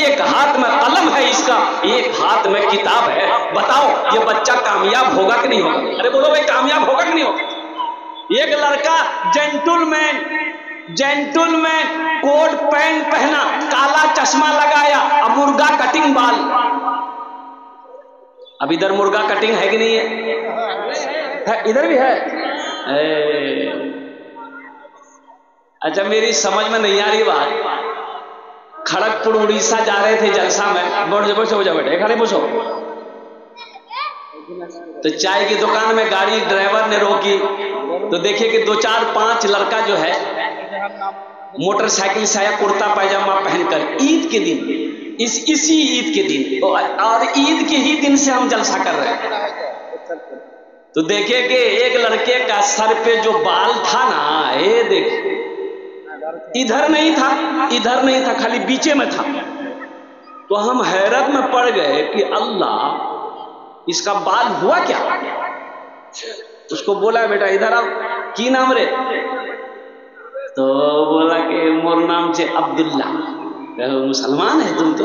एक हाथ में कलम है इसका, एक हाथ में किताब है। बताओ ये बच्चा कामयाब होगा कि नहीं होगा? अरे बोलो भाई, कामयाब होगा कि नहीं होगा? एक लड़का जेंटलमैन कोट पैंट पहना, काला चश्मा लगाया, अब मुर्गा कटिंग बाल। अब इधर मुर्गा कटिंग है कि नहीं है? इधर भी है। अच्छा, मेरी समझ में नहीं आ रही बात। खड़गपुर उड़ीसा जा रहे थे जलसा में, बोलो बेटे खड़े पूछो। तो चाय की दुकान में गाड़ी ड्राइवर ने रोकी, तो देखिए कि 2 4 5 लड़का जो है मोटरसाइकिल से आया कुर्ता पैजामा पहनकर, ईद के दिन, इसी ईद के दिन, और ईद के ही दिन से हम जलसा कर रहे हैं। तो देखिए कि एक लड़के का सर पे जो बाल था ना, ये देखिए इधर नहीं था, खाली बीचे में था। तो हम हैरत में पड़ गए कि अल्लाह, इसका बाल हुआ क्या? उसको बोला बेटा इधर आओ, की नाम रे? तो बोला कि मोर नाम से अब्दुल्ला। मुसलमान है तुम? तो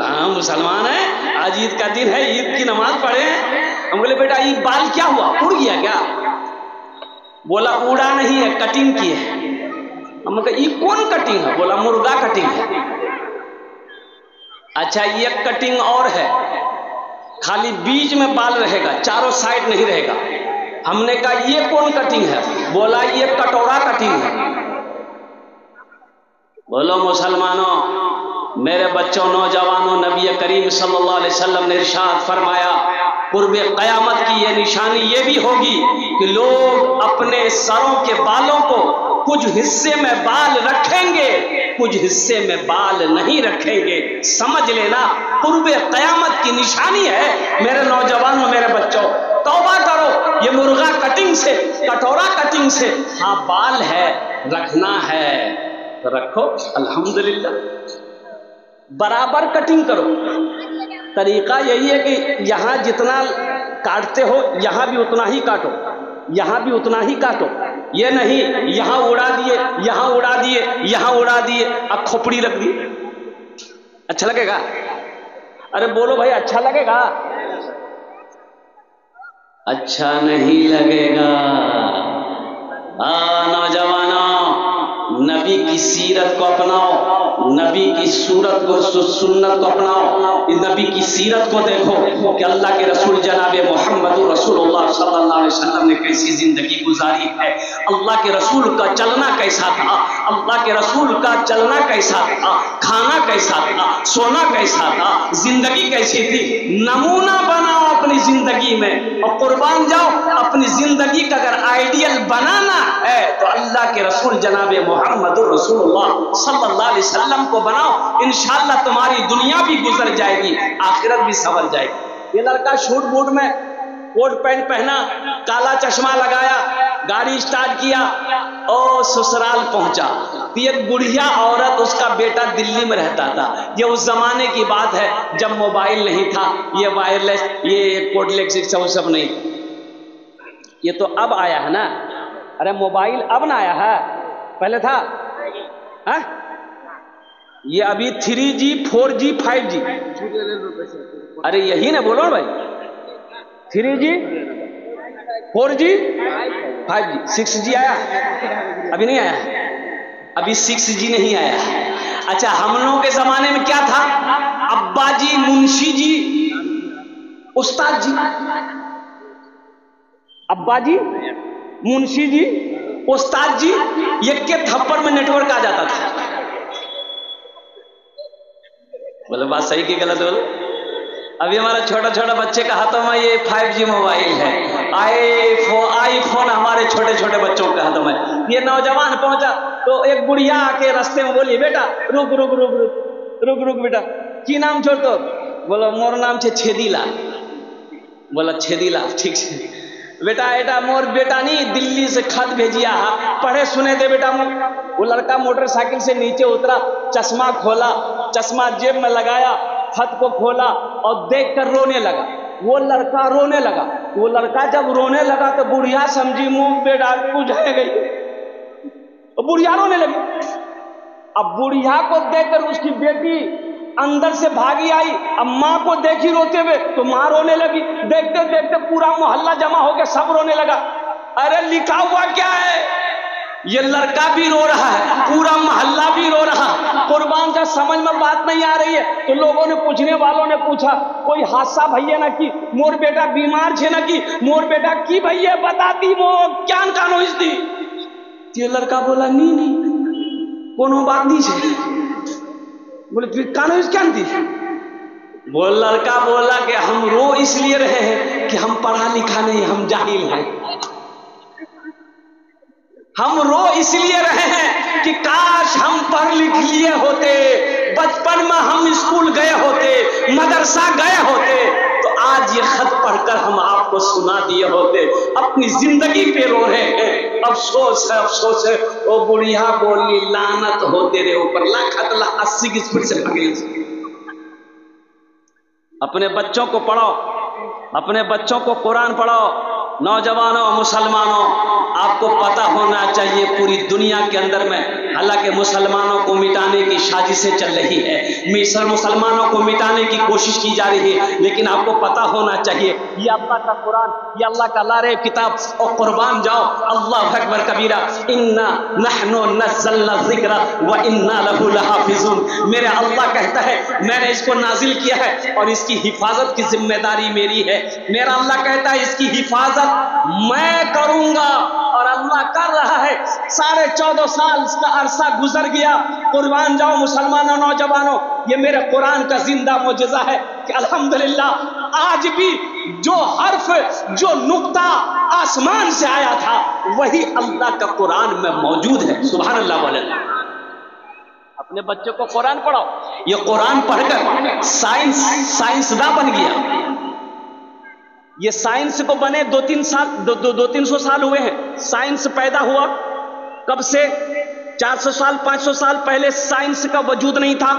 हाँ मुसलमान है, आज ईद का दिन है, ईद की नमाज पढ़े हैं। हम बोले बेटा ये बाल क्या हुआ, उड़ गया क्या? बोला उड़ा नहीं है, कटिंग की है। हम कहा ये कौन कटिंग है? बोला मुर्गा कटिंग है। अच्छा, ये कटिंग और है, खाली बीच में बाल रहेगा, चारों साइड नहीं रहेगा। हमने कहा ये कौन कटिंग है? बोला ये कटोरा कटिंग है। बोलो मुसलमानों, मेरे बच्चों, नौजवानों, नबी करीम सल्लल्लाहु अलैहि वसल्लम ने इरशाद फरमाया, कुर्बे क़यामत की ये निशानी ये भी होगी कि लोग अपने सरों के बालों को कुछ हिस्से में बाल रखेंगे, कुछ हिस्से में बाल नहीं रखेंगे। समझ लेना, कुर्बे क़यामत की निशानी है। मेरे नौजवानों, मेरे बच्चों, तौबा करो, ये मुर्गा कटिंग से, कटोरा कटिंग से, हाँ बाल है, रखना है तो रखो, अल्हम्दुलिल्लाह। बराबर कटिंग करो। तरीका यही है कि यहां जितना काटते हो यहां भी उतना ही काटो, यहां भी उतना ही काटो। ये नहीं यहां उड़ा दिए, यहां उड़ा दिए, यहां उड़ा दिए, अब खोपड़ी रख दी। अच्छा लगेगा? अरे बोलो भाई, अच्छा लगेगा? अच्छा नहीं लगेगा। नौजवानों, नबी की सीरत को अपनाओ, नबी की सूरत को, सुन्नत को अपनाओ, नबी की सीरत को देखो कि अल्लाह के रसूल जनाब मोहम्मद रसूलुल्लाह सल्लल्लाहु अलैहि वसल्लम ने कैसी जिंदगी गुजारी है। अल्लाह के रसूल का चलना कैसा था, अल्लाह के रसूल का चलना कैसा था, खाना कैसा था, सोना कैसा था, जिंदगी कैसी थी। नमूना बनाओ अपनी जिंदगी में और कुर्बान जाओ। अपनी जिंदगी का अगर आइडियल बनाना है तो अल्लाह के रसूल जनाब मोहम्मद रसूलुल्लाह सल्लल्लाहु अलैहि वसल्लम को बनाओ। इंशाअल्लाह तुम्हारी दुनिया भी गुजर जाएगी, आखिरत भी संवर जाएगी। ये लड़का शूट बूट में कोट पैंट पहना, काला चश्मा लगाया, गाड़ी स्टार्ट किया और ससुराल पहुंचा। एक बुढ़िया औरत, उसका बेटा दिल्ली में रहता था। ये उस जमाने की बात है जब मोबाइल नहीं था, ये वायरलेस, ये कोडलेक्स सब नहीं। ये तो अब आया है ना। अरे मोबाइल अब ना आया है, पहले था। है? ये अभी 3G 4G 5G। अरे यही ना बोलो भाई, 3G 4G 5G 6G आया? अभी नहीं आया, अभी 6G नहीं आया। अच्छा, हम लोगों के जमाने में क्या था? अब्बा जी, मुंशी जी, उस्ताद जी। अब्बा जी, मुंशी जी, उस्ताद जी, ये के थप्पड़ में नेटवर्क आ जाता था। बोले बात सही की गलत? बोलो। अभी हमारा छोटा छोटा बच्चे का हाथों में ये 5G मोबाइल है, आईफोन हमारे छोटे छोटे बच्चों के हाथों में। ये नौजवान पहुंचा तो एक बुढ़िया आके रास्ते में बोली, बेटा रुक रुक रुक रुक रुक रुक बेटा, की नाम छोड़ तो? बोलो मोर नाम छे छेदीलाल। बोला छेदीलाल, ठीक है बेटा, एटा मोर बेटा नहीं, दिल्ली से खत भेजिया, पढ़े सुने दे बेटा। वो लड़का मोटरसाइकिल से नीचे उतरा, चश्मा खोला, चश्मा जेब में लगाया, खत को खोला और देखकर रोने लगा। वो लड़का रोने लगा। वो लड़का जब रोने लगा तो बुढ़िया समझी मुंह बेटा बुझाए गई, तो बुढ़िया रोने लगी। अब बुढ़िया को देखकर उसकी बेटी अंदर से भागी आई, अब माँ को देखी रोते हुए तो माँ रोने लगी। देखते देखते पूरा मोहल्ला जमा हो गया, सब रोने लगा। अरे लिखा हुआ क्या है? ये लड़का भी रो रहा है, पूरा मोहल्ला भी रो रहा। कुर्बान का समझ में बात नहीं आ रही है तो लोगों ने, पूछने वालों ने पूछा, कोई हादसा भैया ना की, मोर बेटा बीमार छे ना की, मोर बेटा की भैया बताती वो क्या कानो इसदी। ये लड़का बोला नहीं कोनो बात नहीं छे। बोले फिर कानो इस क्या थी? वो लड़का बोला कि हम रो इसलिए रहे हैं कि हम पढ़ा लिखा नहीं, हम जाहिल हैं। हम रो इसलिए रहे हैं कि काश हम पढ़ लिख लिए होते, बचपन में हम स्कूल गए होते, मदरसा गए होते, तो आज ये खत पढ़कर हम आपको सुना दिए होते। अपनी जिंदगी पे रो रहे हैं, अफसोस है, अफसोस है। वो बुढ़िया बोली लानत हो तेरे ऊपर, ला खत ला 80 की स्पीड से भागे। अपने बच्चों को पढ़ाओ, अपने बच्चों को कुरान पढ़ाओ। नौजवानों, मुसलमानों, आपको पता होना चाहिए पूरी दुनिया के अंदर में हालांकि मुसलमानों को मिटाने की साजिशें चल रही है, मिस्र मुसलमानों को मिटाने की कोशिश की जा रही है, लेकिन आपको पता होना चाहिए ये अल्लाह का कुरान, ये अल्लाह का लारे किताब। और कुर्बान जाओ, अल्लाह अकबर कबीरा, इन्ना नहनु नज़्ज़लना ज़िक्रा व इन्ना लहु लहाफ़िज़ून। मेरे अल्लाह कहता है मैंने इसको नाजिल किया है और इसकी हिफाजत की जिम्मेदारी मेरी है। मेरा अल्लाह कहता है इसकी हिफाजत मैं करूंगा और अल्लाह कर रहा है। 14.5 साल का अरसा गुजर गया। कुर्बान जाओ मुसलमानों, नौजवानों, ये मेरे कुरान का जिंदा मुजज़ा है कि अल्हम्दुलिल्लाह आज भी जो हर्फ, जो नुक्ता आसमान से आया था वही अल्लाह का कुरान में मौजूद है। सुभान अल्लाह बोले। अपने बच्चों को कुरान पढ़ाओ। ये कुरान पढ़कर साइंसदान बन गया। ये साइंस को बने 200-300 साल हुए हैं। साइंस पैदा हुआ कब से? 400 साल 500 साल पहले साइंस का वजूद नहीं था।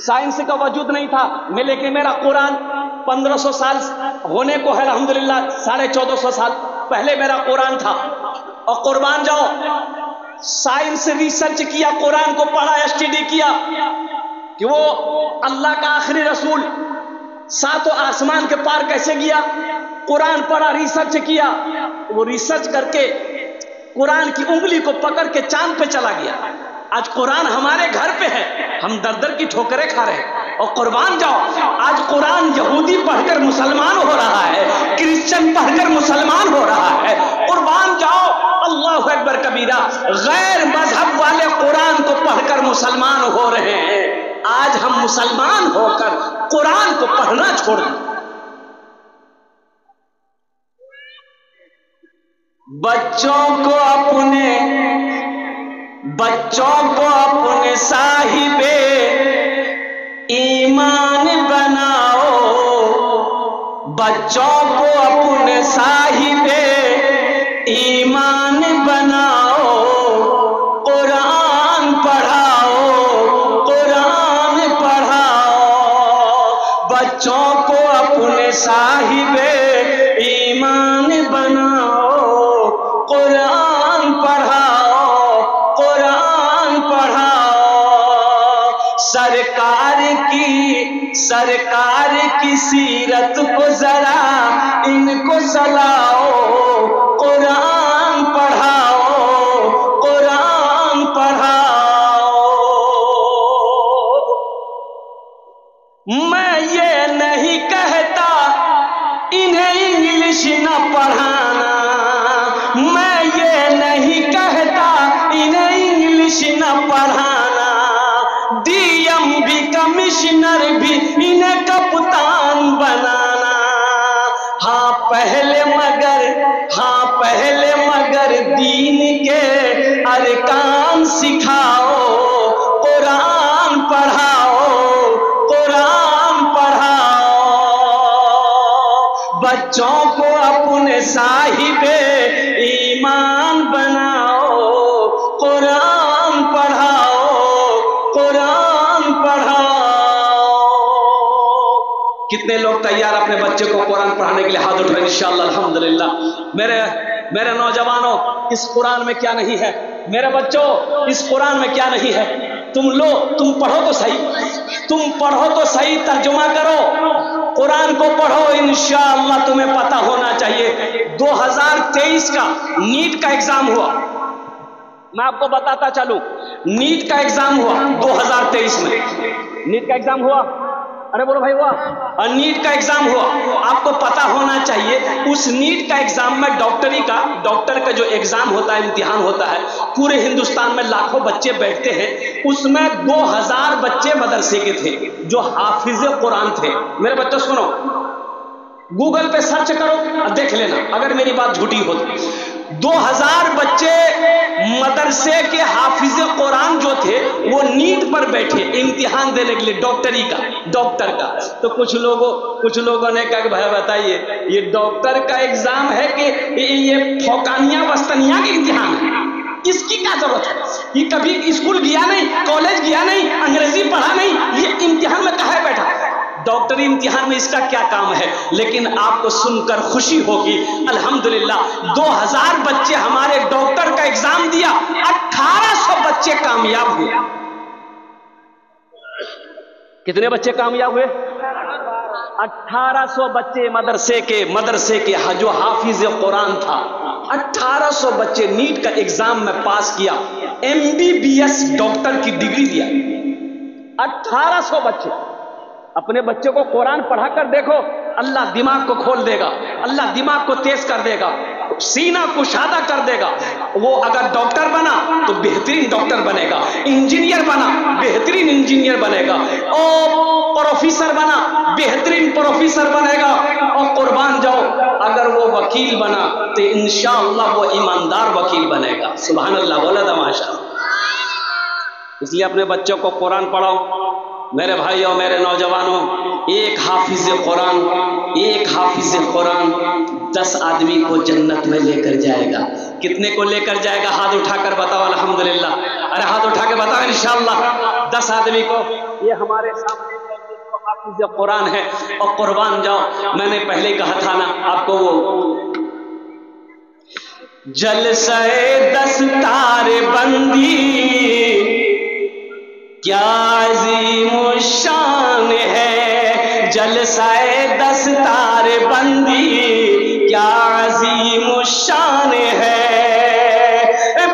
साइंस का वजूद नहीं था। लेकिन मेरा कुरान 1500 साल होने को है अल्हम्दुलिल्लाह। 1450 साल पहले मेरा कुरान था। और कुर्बान जाओ, साइंस रिसर्च किया, कुरान को पढ़ा, स्टडी किया कि वो अल्लाह का आखिरी रसूल 7 आसमान के पार कैसे गया। कुरान पढ़ा, रिसर्च किया। वो रिसर्च करके कुरान की उंगली को पकड़ के चांद पे चला गया। आज कुरान हमारे घर पे है, हम दर दर की ठोकरें खा रहे हैं। और कुर्बान जाओ, आज कुरान यहूदी पढ़कर मुसलमान हो रहा है, क्रिश्चियन पढ़कर मुसलमान हो रहा है। कुर्बान जाओ, अल्लाह अकबर कबीरा, गैर मजहब वाले कुरान को पढ़कर मुसलमान हो रहे हैं। आज हम मुसलमान होकर कुरान को पढ़ना छोड़ दें। बच्चों को अपने साहिबे ईमान बनाओ। बच्चों को अपने साहिबे ईमान बनाओ। कुरान पढ़ाओ, कुरान पढ़ाओ। बच्चों को अपने साहिबे ईमान बनाओ। कुरान पढ़ाओ, कुरान पढ़ाओ। सरकार की सीरत को जरा इनको सलाओ। कुरान पढ़ाओ, कुरान पढ़ाओ। मैं ये नहीं कहता इन्हें इंग्लिश न पढ़ाना। मैं ये नहीं कहता इन्हें इंग्लिश न पढ़ाना। डीएम भी, कमिश्नर भी, इन्हें कप्तान बनाना। हाँ पहले मगर दीन के अरकान सिखाओ। कुरान पढ़ाओ, कुरान पढ़ाओ। बच्चों को अपने साहिबे ईमान बनाओ। कुरान पढ़ाओ, कुरान पढ़ाओ। कितने लोग तैयार अपने बच्चे को कुरान पढ़ाने के लिए? हाथ उठाएं इंशाअल्लाह। अल्हम्दुलिल्लाह। मेरे नौजवानों, इस कुरान में क्या नहीं है? मेरे बच्चों, इस कुरान में क्या नहीं है? तुम लो, तुम पढ़ो तो सही, तुम पढ़ो तो सही, तर्जुमा करो, कुरान को पढ़ो, इंशाअल्लाह तुम्हें पता होना चाहिए। 2023 का नीट का एग्जाम हुआ, मैं आपको बताता चलूं, नीट का एग्जाम हुआ 2023 में, नीट का एग्जाम हुआ, अरे बोलो भाई हुआ, और नीट का एग्जाम हुआ। आपको पता होना चाहिए उस नीट का एग्जाम में डॉक्टर का जो एग्जाम होता है, इम्तिहान होता है, पूरे हिंदुस्तान में लाखों बच्चे बैठते हैं, उसमें 2000 बच्चे मदरसे के थे जो हाफिज कुरान थे। मेरे बच्चों सुनो, गूगल पे सर्च करो और देख लेना अगर मेरी बात झूठी हो तो। 2000 बच्चे मदरसे के हाफिज कुरान जो थे वो नीट पर बैठे इम्तिहान देने के लिए, डॉक्टर का। तो कुछ लोगों ने कहा कि भाई बताइए ये डॉक्टर का एग्जाम है कि ये फौकानिया वस्तनिया के इम्तिहान है, इसकी क्या जरूरत है? ये कभी स्कूल गया नहीं, कॉलेज गया नहीं, अंग्रेजी पढ़ा नहीं, ये इम्तिहान में काहे बैठा? डॉक्टरी इम्तिहान में इसका क्या काम है? लेकिन आपको सुनकर खुशी होगी, अल्हम्दुलिल्लाह 2000 बच्चे हमारे डॉक्टर का एग्जाम दिया, 1800 बच्चे कामयाब हुए। कितने बच्चे कामयाब हुए? 1800 बच्चे मदरसे के जो हाफिज कुरान था, 1800 बच्चे नीट का एग्जाम में पास किया, MBBS डॉक्टर की डिग्री दिया। 1800 बच्चे। अपने बच्चों को कुरान पढ़ा कर देखो, अल्लाह दिमाग को खोल देगा, अल्लाह दिमाग को तेज कर देगा, सीना कुशादा कर देगा। वो अगर डॉक्टर बना तो बेहतरीन डॉक्टर बनेगा, इंजीनियर बना बेहतरीन इंजीनियर बनेगा, और प्रोफेसर बना बेहतरीन प्रोफेसर बनेगा, और कुर्बान जाओ अगर वो वकील बना तो इंशाअल्लाह वो ईमानदार वकील बनेगा। सुभान अल्लाह, बोला तमाशा। इसलिए अपने बच्चों को कुरान पढ़ाओ। मेरे भाइयों, मेरे नौजवानों, एक हाफिज कुरान 10 आदमी को जन्नत में लेकर जाएगा। कितने को लेकर जाएगा? हाथ उठाकर बताओ अल्हम्दुलिल्लाह। अरे हाथ उठा के बताओ इंशाअल्लाह। 10 आदमी को। ये हमारे सामने हाफिज कुरान है, और कुर्बान जाओ, मैंने पहले कहा था ना आपको, वो जलसे दस्तार बंदी क्या अज़ीम शान है, जलसाए दस्तार बंदी क्या अज़ीम शान है।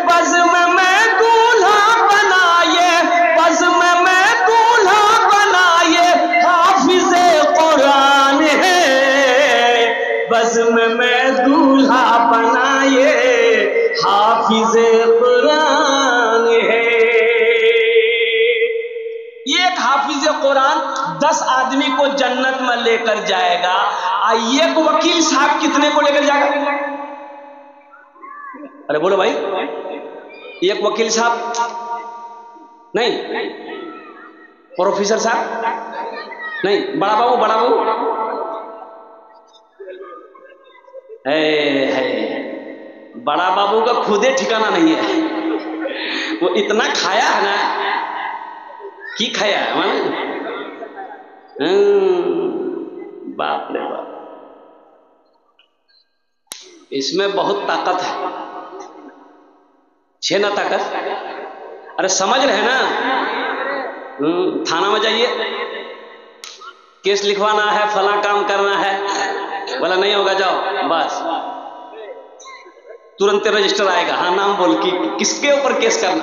बज़्म में दूल्हा बनाए, बज़्म में दूल्हा बनाए हाफिज़े कुरान है, बज़्म में दूल्हा बनाए हाफिज़े कुरान है। एक हाफिज कुरान 10 आदमी को जन्नत में लेकर जाएगा। एक वकील साहब कितने को लेकर जाएगा? अरे बोलो भाई, एक वकील साहब नहीं, प्रोफेसर साहब नहीं, बड़ा बाबू है, बड़ा बाबू का खुदे ठिकाना नहीं है, वो इतना खाया है ना की खाया है माने, बाप रे बाप, इसमें बहुत ताकत है। छे ना ताकत? अरे समझ रहे ना? थाना में जाइए, केस लिखवाना है, फला काम करना है, बोला नहीं होगा जाओ, बस तुरंत रजिस्टर आएगा, हाँ नाम बोल कि किसके ऊपर केस करना।